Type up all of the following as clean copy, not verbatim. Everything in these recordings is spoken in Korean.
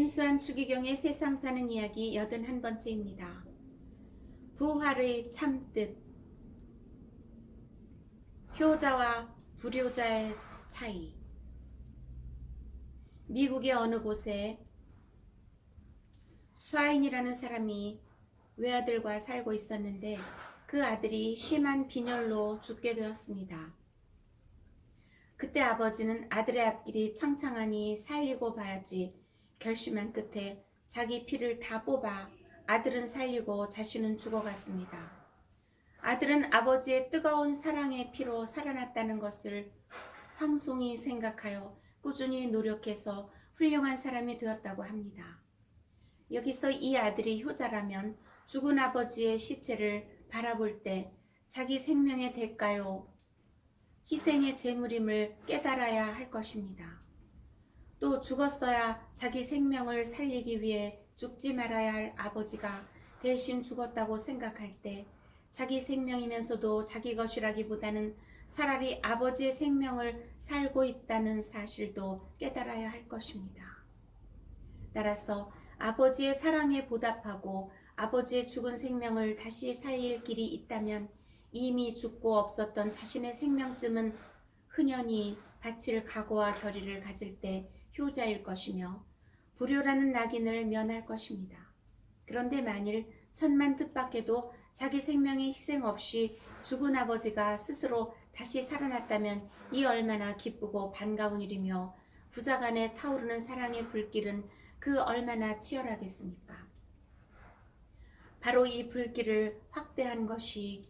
김수환 추기경의 세상 사는 이야기 81번째입니다. 부활의 참뜻. 효자와 불효자의 차이. 미국의 어느 곳에 샤인이라는 사람이 외아들과 살고 있었는데 그 아들이 심한 빈혈로 죽게 되었습니다. 그때 아버지는 아들의 앞길이 창창하니 살리고 봐야지 결심한 끝에 자기 피를 다 뽑아 아들은 살리고 자신은 죽어갔습니다. 아들은 아버지의 뜨거운 사랑의 피로 살아났다는 것을 황송히 생각하여 꾸준히 노력해서 훌륭한 사람이 되었다고 합니다. 여기서 이 아들이 효자라면 죽은 아버지의 시체를 바라볼 때 자기 생명의 대가요, 희생의 제물임을 깨달아야 할 것입니다. 또 죽었어야 자기 생명을 살리기 위해 죽지 말아야 할 아버지가 대신 죽었다고 생각할 때 자기 생명이면서도 자기 것이라기보다는 차라리 아버지의 생명을 살고 있다는 사실도 깨달아야 할 것입니다. 따라서 아버지의 사랑에 보답하고 아버지의 죽은 생명을 다시 살릴 길이 있다면 이미 죽고 없었던 자신의 생명쯤은 흔연히 바칠 각오와 결의를 가질 때 효자일 것이며 불효라는 낙인을 면할 것입니다. 그런데 만일 천만 뜻밖에도 자기 생명의 희생 없이 죽은 아버지가 스스로 다시 살아났다면 이 얼마나 기쁘고 반가운 일이며 부자간에 타오르는 사랑의 불길은 그 얼마나 치열하겠습니까? 바로 이 불길을 확대한 것이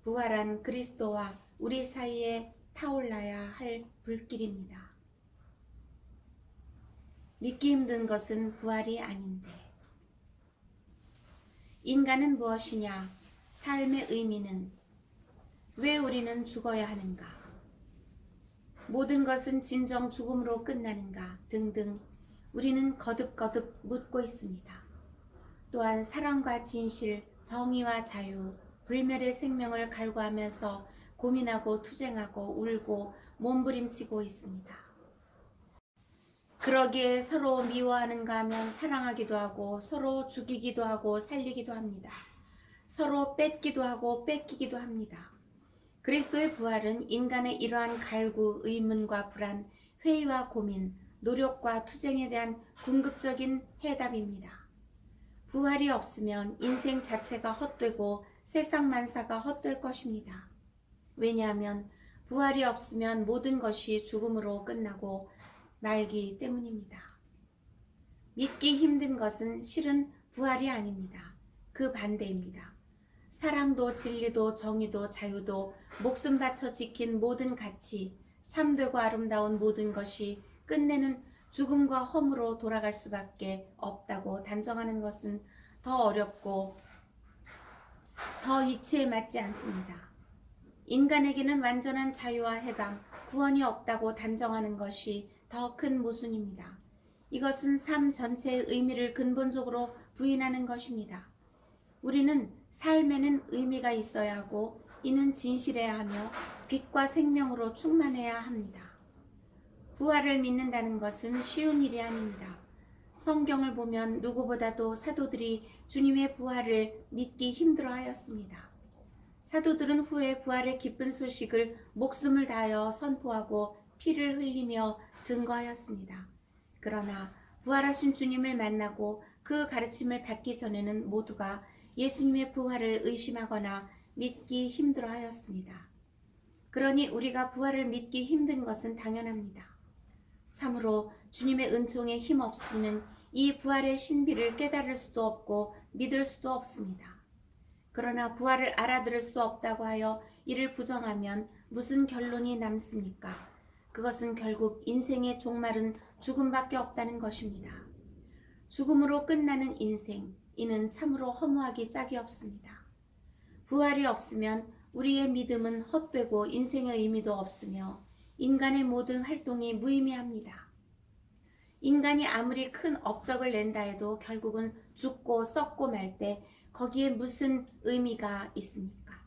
부활한 그리스도와 우리 사이에 타올라야 할 불길입니다. 믿기 힘든 것은 부활이 아닌데. 인간은 무엇이냐? 삶의 의미는? 왜 우리는 죽어야 하는가? 모든 것은 진정 죽음으로 끝나는가? 등등 우리는 거듭거듭 묻고 있습니다. 또한 사랑과 진실, 정의와 자유, 불멸의 생명을 갈구하면서 고민하고 투쟁하고 울고 몸부림치고 있습니다. 그러기에 서로 미워하는가 하면 사랑하기도 하고 서로 죽이기도 하고 살리기도 합니다. 서로 뺏기도 하고 뺏기기도 합니다. 그리스도의 부활은 인간의 이러한 갈구, 의문과 불안, 회의와 고민, 노력과 투쟁에 대한 궁극적인 해답입니다. 부활이 없으면 인생 자체가 헛되고 세상 만사가 헛될 것입니다. 왜냐하면 부활이 없으면 모든 것이 죽음으로 끝나고 말기 때문입니다. 믿기 힘든 것은 실은 부활이 아닙니다. 그 반대입니다. 사랑도 진리도 정의도 자유도 목숨 바쳐 지킨 모든 가치, 참되고 아름다운 모든 것이 끝내는 죽음과 험으로 돌아갈 수밖에 없다고 단정하는 것은 더 어렵고 더 이치에 맞지 않습니다. 인간에게는 완전한 자유와 해방, 구원이 없다고 단정하는 것이 더 큰 모순입니다. 이것은 삶 전체의 의미를 근본적으로 부인하는 것입니다. 우리는 삶에는 의미가 있어야 하고 이는 진실해야 하며 빛과 생명으로 충만해야 합니다. 부활을 믿는다는 것은 쉬운 일이 아닙니다. 성경을 보면 누구보다도 사도들이 주님의 부활을 믿기 힘들어하였습니다. 사도들은 후에 부활의 기쁜 소식을 목숨을 다하여 선포하고 피를 흘리며 증거하였습니다. 그러나 부활하신 주님을 만나고 그 가르침을 받기 전에는 모두가 예수님의 부활을 의심하거나 믿기 힘들어하였습니다. 그러니 우리가 부활을 믿기 힘든 것은 당연합니다. 참으로 주님의 은총에 힘없이는 이 부활의 신비를 깨달을 수도 없고 믿을 수도 없습니다. 그러나 부활을 알아들을 수 없다고 하여 이를 부정하면 무슨 결론이 남습니까? 그것은 결국 인생의 종말은 죽음밖에 없다는 것입니다. 죽음으로 끝나는 인생, 이는 참으로 허무하기 짝이 없습니다. 부활이 없으면 우리의 믿음은 헛되고 인생의 의미도 없으며 인간의 모든 활동이 무의미합니다. 인간이 아무리 큰 업적을 낸다 해도 결국은 죽고 썩고 말 때 거기에 무슨 의미가 있습니까?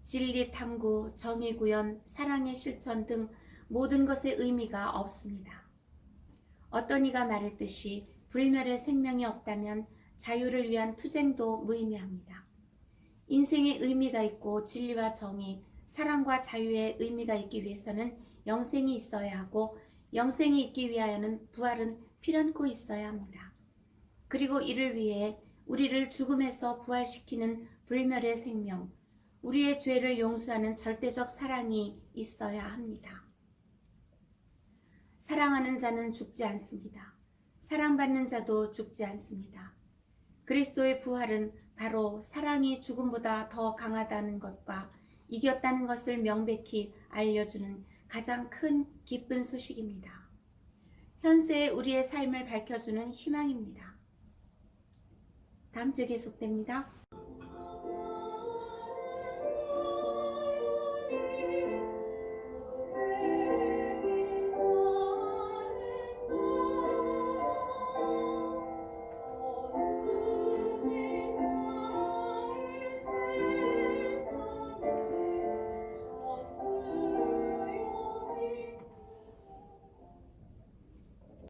진리 탐구, 정의 구현, 사랑의 실천 등 모든 것의 의미가 없습니다. 어떤 이가 말했듯이 불멸의 생명이 없다면 자유를 위한 투쟁도 무의미합니다. 인생에 의미가 있고 진리와 정의, 사랑과 자유의 의미가 있기 위해서는 영생이 있어야 하고 영생이 있기 위하여는 부활은 필연코 있어야 합니다. 그리고 이를 위해 우리를 죽음에서 부활시키는 불멸의 생명, 우리의 죄를 용서하는 절대적 사랑이 있어야 합니다. 사랑하는 자는 죽지 않습니다. 사랑받는 자도 죽지 않습니다. 그리스도의 부활은 바로 사랑이 죽음보다 더 강하다는 것과 이겼다는 것을 명백히 알려주는 가장 큰 기쁜 소식입니다. 현세의 우리의 삶을 밝혀주는 희망입니다. 다음 주에 계속됩니다.